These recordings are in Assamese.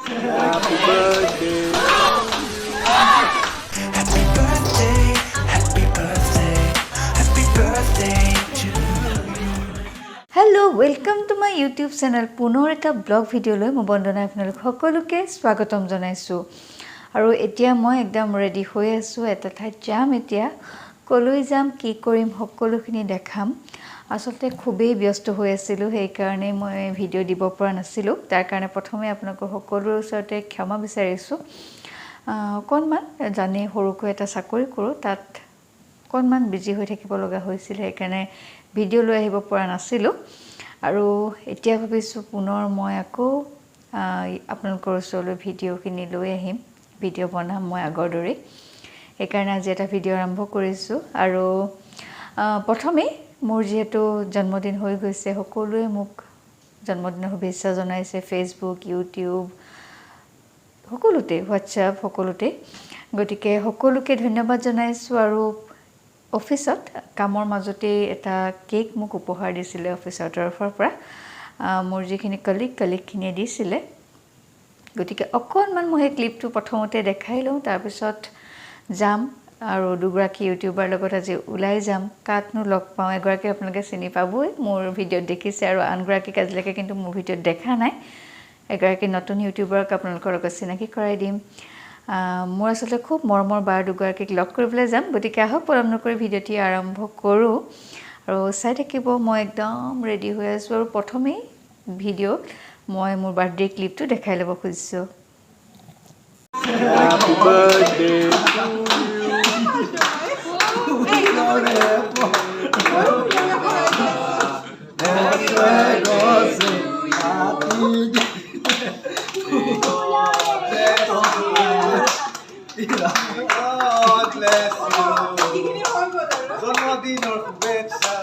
Happy birthday. Happy birthday, happy birthday, happy birthday to you. Hello, welcome to my YouTube channel. পুনৰ এটা ব্লগ ভিডিও লৈ মই বন্দনা আপোনালোক সকলোকে স্বাগতম জনাইছো। আৰু এতিয়া মই একদম ৰেডি হৈ আছো, এটা ঠাইত যাম। এতিয়া কলৈ যাম, কি কৰিম, সকলোখিনি দেখাম। আসলতে খুবেই ব্যস্ত হৈ আছিলো, সেই কাৰণে মই ভিডিও দিব পৰা নাছিলো। তাৰ কাৰণে প্ৰথমে আপোনালোক সকলোৰ ওচৰতে ক্ষমা বিচাৰিছো। অকণমান জানি সৰুকৈ এটা চাকৰি কৰোঁ, তাত অকণমান বিজি হৈ থাকিব লগা হৈছিল, সেইকাৰণে ভিডিও লৈ আহিব পৰা নাছিলো। আৰু এতিয়া ভাবিছো পুনৰ মই আকৌ আপোনালোকৰ ওচৰলৈ ভিডিওখিনি লৈ আহিম, ভিডিও বনাম মই আগৰ দৰে। সেইকাৰণে আজি এটা ভিডিও আৰম্ভ কৰিছো। আৰু প্ৰথমে মোৰ যেহেতু জন্মদিন হৈ গৈছে, সকলোৱে মোক জন্মদিনৰ শুভেচ্ছা জনাইছে, ফেচবুক, ইউটিউব, সকলোতে, হোৱাটছআপ, সকলোতে। গতিকে সকলোকে ধন্যবাদ জনাইছো। আৰু অফিসত কামৰ মাজতে এটা কেক মোক উপহাৰ দিছিলে অফিসৰ তৰফৰ পৰা, মোৰ যিখিনি কলিগখিনিয়ে দিছিলে। গতিকে অকণমান মই সেই ক্লিপটো প্ৰথমতে দেখাই লওঁ, তাৰপিছত যাম আৰু দুগৰাকী ইউটিউবাৰ লগত আজি ওলাই যাম। কাকনো লগ পাওঁ, এগৰাকী আপোনালোকে চিনি পাবই, মোৰ ভিডিঅ'ত দেখিছে, আৰু আনগৰাকীক আজিলৈকে কিন্তু মোৰ ভিডিঅ'ত দেখা নাই। এগৰাকী নতুন ইউটিউবাৰক আপোনালোকৰ লগত চিনাকি কৰাই দিম। মোৰ আসলে খুব মৰমৰ বাৰ দুগৰাকীক লগ কৰিবলৈ যাম। গতিকে আহক পলম নকৰি ভিডিঅ'টি আৰম্ভ কৰোঁ আৰু চাই থাকিব। মই একদম ৰেডি হৈ আছোঁ আৰু প্ৰথমেই ভিডিঅ'ত মই মোৰ বাৰ্থডে ক্লিপটো দেখাই ল'ব খুজিছোঁ। Happy birthday. God bless you. জন্মদিনৰ শুভেচ্ছা।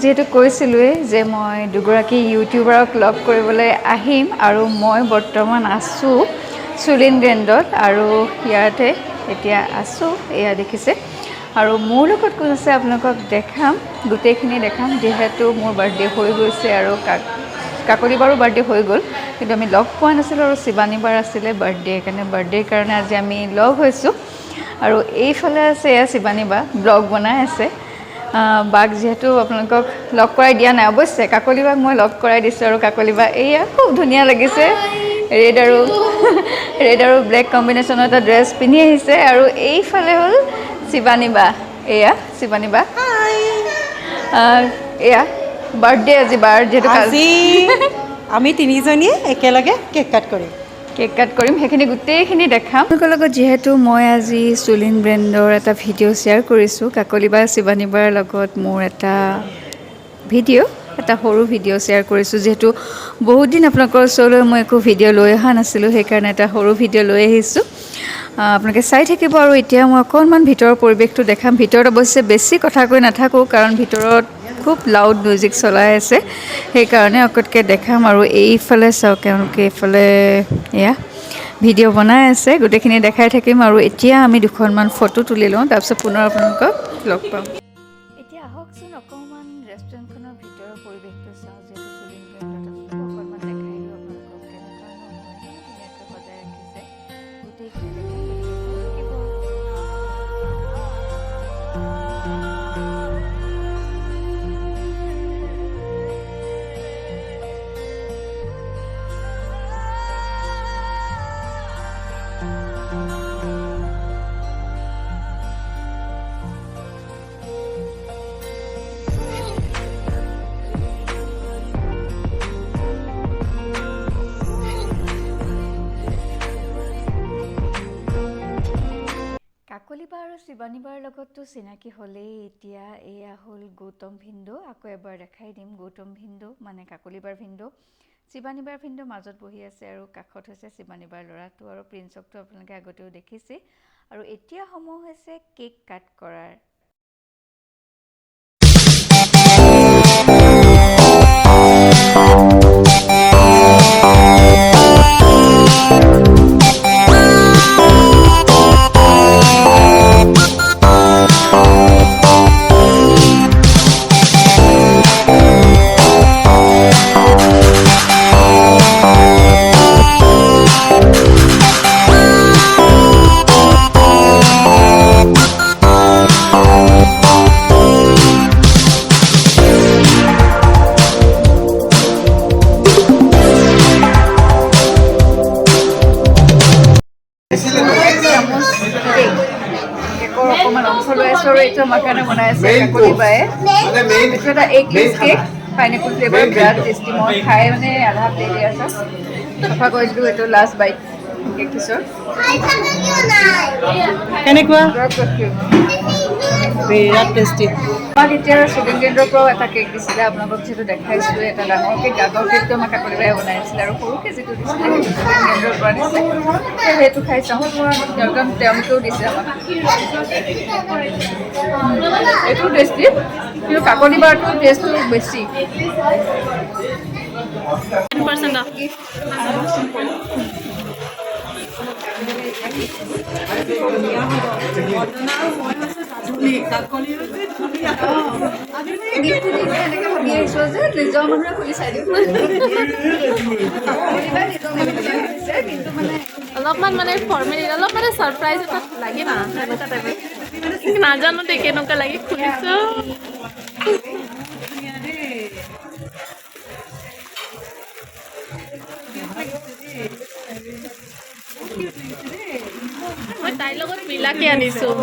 যেহেতু কৈছিলোঁৱেই যে মই দুগৰাকী ইউটিউবাৰক লগ কৰিবলৈ আহিম, আৰু মই বৰ্তমান আছোঁ চুলিন গ্ৰেণ্ডত, আৰু ইয়াতে এতিয়া আছোঁ, এয়া দেখিছে। আৰু মোৰ লগত কোন আছে আপোনালোকক দেখাম, গোটেইখিনি দেখাম। যিহেতু মোৰ বাৰ্থডে হৈ গৈছে আৰু কাকলি বাৰো বাৰ্থডে হৈ গ'ল, কিন্তু আমি লগ পোৱা নাছিলোঁ। আৰু শিৱানী বাৰ আছিলে বাৰ্থডে, সেইকাৰণে বাৰ্থডেৰ কাৰণে আজি আমি লগ হৈছোঁ। আৰু এইফালে আছে এয়া শিৱানী বা, ব্লগ বনাই আছে। বাক যিহেতু আপোনালোকক লগ কৰাই দিয়া নাই, অৱশ্যে কাকলি বাক মই লগ কৰাই দিছোঁ। আৰু কাকলি বা এয়া খুব ধুনীয়া লাগিছে, ৰেড আৰু ব্লেক কম্বিনেশ্যনৰ এটা ড্ৰেছ পিন্ধি আহিছে। আৰু এইফালে হ'ল শিৱানী বা, এয়া শিৱানী বা, এয়া বাৰ্থডে আজি বাৰ, যিহেতু আজি আমি তিনিজনীয়ে একেলগে কেক কাট কৰিম, সেইখিনি গোটেইখিনি দেখাম আপোনালোকৰ লগত। যিহেতু মই আজি চুলিন ব্ৰেণ্ডৰ এটা ভিডিঅ' শ্বেয়াৰ কৰিছোঁ কাকলি বা শিৱানী বাৰ লগত, মোৰ এটা ভিডিঅ', এটা সৰু ভিডিঅ' শ্বেয়াৰ কৰিছোঁ। যিহেতু বহুত দিন আপোনালোকৰ ওচৰলৈ মই একো ভিডিঅ' লৈ অহা নাছিলোঁ, সেইকাৰণে এটা সৰু ভিডিঅ' লৈ আহিছোঁ, আপোনালোকে চাই থাকিব। আৰু এতিয়া মই অকণমান ভিতৰৰ পৰিৱেশটো দেখাম। ভিতৰত অৱশ্যে বেছি কথা কৈ নাথাকোঁ, কাৰণ ভিতৰত খুব লাউড মিউজিক চলাই আছে, সেইকাৰণে অকতকৈ দেখাম। আৰু এইফালে চাওক, তেওঁলোকে এইফালে এয়া ভিডিঅ' বনাই আছে, গোটেইখিনি দেখাই থাকিম। আৰু এতিয়া আমি দুখনমান ফটো তুলি লওঁ, তাৰপিছত পুনৰ আপোনালোকক লগ পাম। এতিয়া আহকচোন অকণমান ৰেষ্টুৰেণ্টখনৰ ভিতৰৰ পৰিৱেশটো চাওঁ। যিহেতু চুলিন ব্ৰেণ্ডত অকণমান দেখাই দিওঁ আপোনালোকক, কেনেকুৱা ধুনীয়াকৈ সজাই ৰাখিছে, গোটেইখিনি দেখাম। কাকলি বা আৰু শিৱানী বাৰ লগততো চিনাকি হ'লেই। এতিয়া এয়া হ'ল গৌতম ভিন্দু, আকৌ এবাৰ দেখাই দিম। গৌতম ভিন্দু মানে কাকলি বাৰ ভিন্দু, শিৱানী বাৰ ভিন্দু মাজত বহি আছে, আৰু কাষত হৈছে শিৱানী বাৰ ল'ৰাটো, আৰু প্ৰিন্সকটো আপোনালোকে আগতেও দেখিছে। আৰু এতিয়া সময় হৈছে কেক কাট কৰাৰ। অকণমান অংশ লৈ আছোঁ আৰু এইটো আমাৰ কাৰণে বনাই আছে Main কাকলি course. বায়ে মানে মেইন এইটো এটা এগ কেক পাইনেপল ফ্লেভাৰ বিৰাট টেষ্টি মই খাই মানে আধা প্লেট আছে চাফা কৰি দিলোঁ এইটো লাষ্ট বাইট কেক পিছৰ কেনেকুৱা বিৰাট টেষ্টি আমাক এতিয়া ছুইজাৰলেণ্ডৰ পৰাও এটা কেক দিছিলে আপোনালোকক যিহেতু দেখাইছিলোঁ এটা ডাঙৰ কেক আগৰ কেকটো আমাক কাকলি বায়ে বনাই আছিলে আৰু সৰুকৈ যিটো দিছিলে সেইটো ছুইজাৰলেণ্ডৰ পৰা দিছিলে সেইটো খাই চাওঁ তেওঁলোকেও দিছে আমাক এইটো টেষ্টি কিন্তু কাকলি বাৰটোৰ টেষ্টটো বেছি এনেকৈ ভাবি আহিছোঁ যে নিজৰ মানুহে খুলি চাই দিওঁ কিন্তু মানে অলপমান মানে ফৰ্মেলি অলপ মানে ছাৰপ্ৰাইজ এটা লাগে না এনেকুৱা টাইপৰ নাজানো দে কেনেকুৱা লাগে খুলিছোঁ মই তাইৰ লগত মিলাকে আনিছোঁ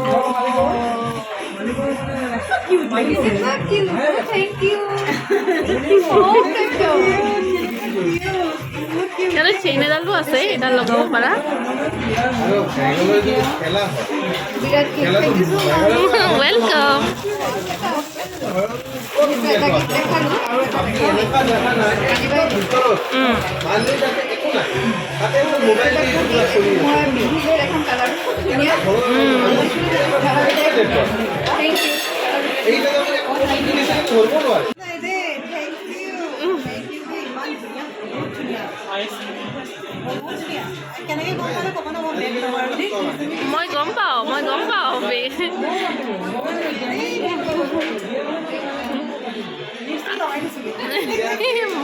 ইয়াতে চেইন এডালো আছে এডাল লগাব পাৰা আৰু বেংগলৰ খেলা হয় বিৰাট কেক ৱেলকাম দেখালোঁ আৰু এটা এনেকুৱা দেখা নাই ভিতৰত মানলি তাতে একো নাই তাতে মোবাইল চলি মই মিহিলৈ এখন কালাৰ ধুনীয়া থেংক ইউ এই জেগাত ধৰিব নোৱাৰে মই গম পাওঁ বে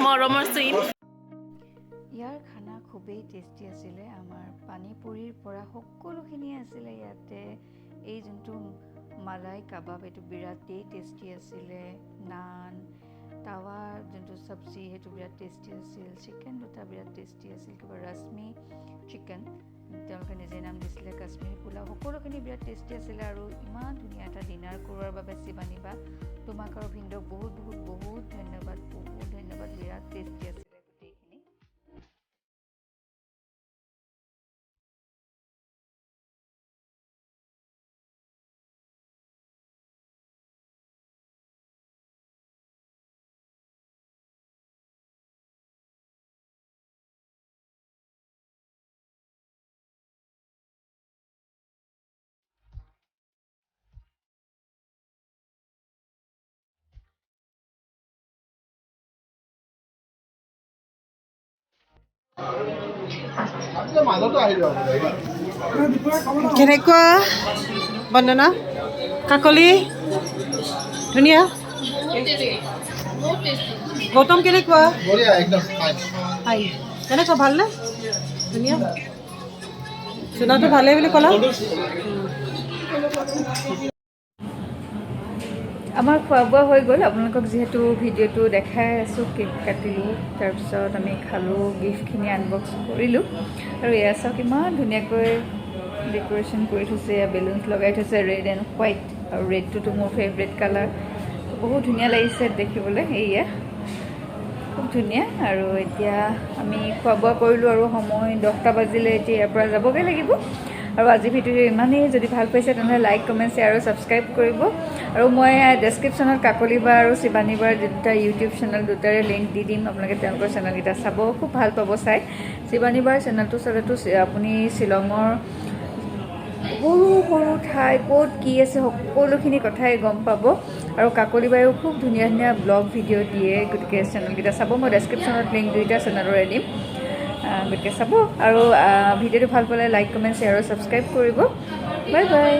মৰমৰ চিন ইয়াৰ খানা খুবেই টেষ্টি আছিলে আমাৰ পানীপুৰিৰ পৰা সকলোখিনি আছিলে ইয়াতে এই যোনটো মালাই কাবাব এইটো বিৰাটেই টেষ্টি আছিলে নান টাৱা যোনটো চব্জি সেইটো বিৰাট টেষ্টি আছিল চিকেন দুটা বিৰাট টেষ্টি আছিল কিবা ৰশ্মি চিকেন তেওঁলোকে নিজে নাম দিছিলে কাশ্মীৰী পোলাও সকলোখিনি বিৰাট টেষ্টি আছিলে আৰু ইমান ধুনীয়া এটা ডিনাৰ কৰোৱাৰ বাবে শিৱানী বা তোমাক আৰু ভিন্দক বহুত ধন্যবাদ বিৰাট টেষ্টি আছিলে গোটেইখিনি মাজতো আহি যাব কেনেকুৱা বন্দনা কাকলি ধুনীয়া গৌতম কেনেকুৱা বঢ়িয়া একদম হাই কেনেকুৱা ভালনে ধুনীয়া চুনাটো ভালেই বুলি ক'লা আমাৰ খোৱা বোৱা হৈ গ'ল আপোনালোকক যিহেতু ভিডিঅ'টো দেখাই আছোঁ কেক কাটিলোঁ তাৰপিছত আমি খালোঁ গিফ্টখিনি আনবক্স কৰিলোঁ আৰু এয়া চাওক ইমান ধুনীয়াকৈ ডেক'ৰেশ্যন কৰি থৈছে এয়া বেলুনছ লগাই থৈছে ৰেড এণ্ড হোৱাইট আৰু ৰেডটোতো মোৰ ফেভৰেট কালাৰ বহুত ধুনীয়া লাগিছে দেখিবলৈ এয়া খুব ধুনীয়া আৰু এতিয়া আমি খোৱা বোৱা কৰিলোঁ আৰু সময় 10টা বাজিলে এতিয়া ইয়াৰ পৰা যাবগৈ লাগিব আৰু আজি ভিডিঅ'টো ইমানেই যদি ভাল পাইছে তেনেহ'লে লাইক কমেণ্ট শ্বেয়াৰ আৰু ছাবস্ক্ৰাইব কৰিব আৰু মই ডেছক্ৰিপশ্যনত কাকলি বা আৰু শিৱানী বাৰ দুটা ইউটিউব চেনেল দুটাৰে লিংক দি দিম আপোনালোকে তেওঁলোকৰ চেনেলকেইটা চাব খুব ভাল পাব চাই শিৱানী বাৰ চেনেলটো চালেতো আপুনি শ্বিলঙৰ সৰু সৰু ঠাই ক'ত কি আছে সকলোখিনি কথাই গম পাব আৰু কাকলি বায়ো খুব ধুনীয়া ধুনীয়া ব্লগ ভিডিঅ' দিয়ে গতিকে চেনেলকেইটা চাব মই ডেছক্ৰিপশ্যনত লিংক দুইটা চেনেলৰে দিম গতিকে চাব আৰু ভিডিঅ'টো ভাল পালে লাইক কমেণ্ট শ্বেয়াৰ আৰু ছাবস্ক্ৰাইব কৰিব বাই বাই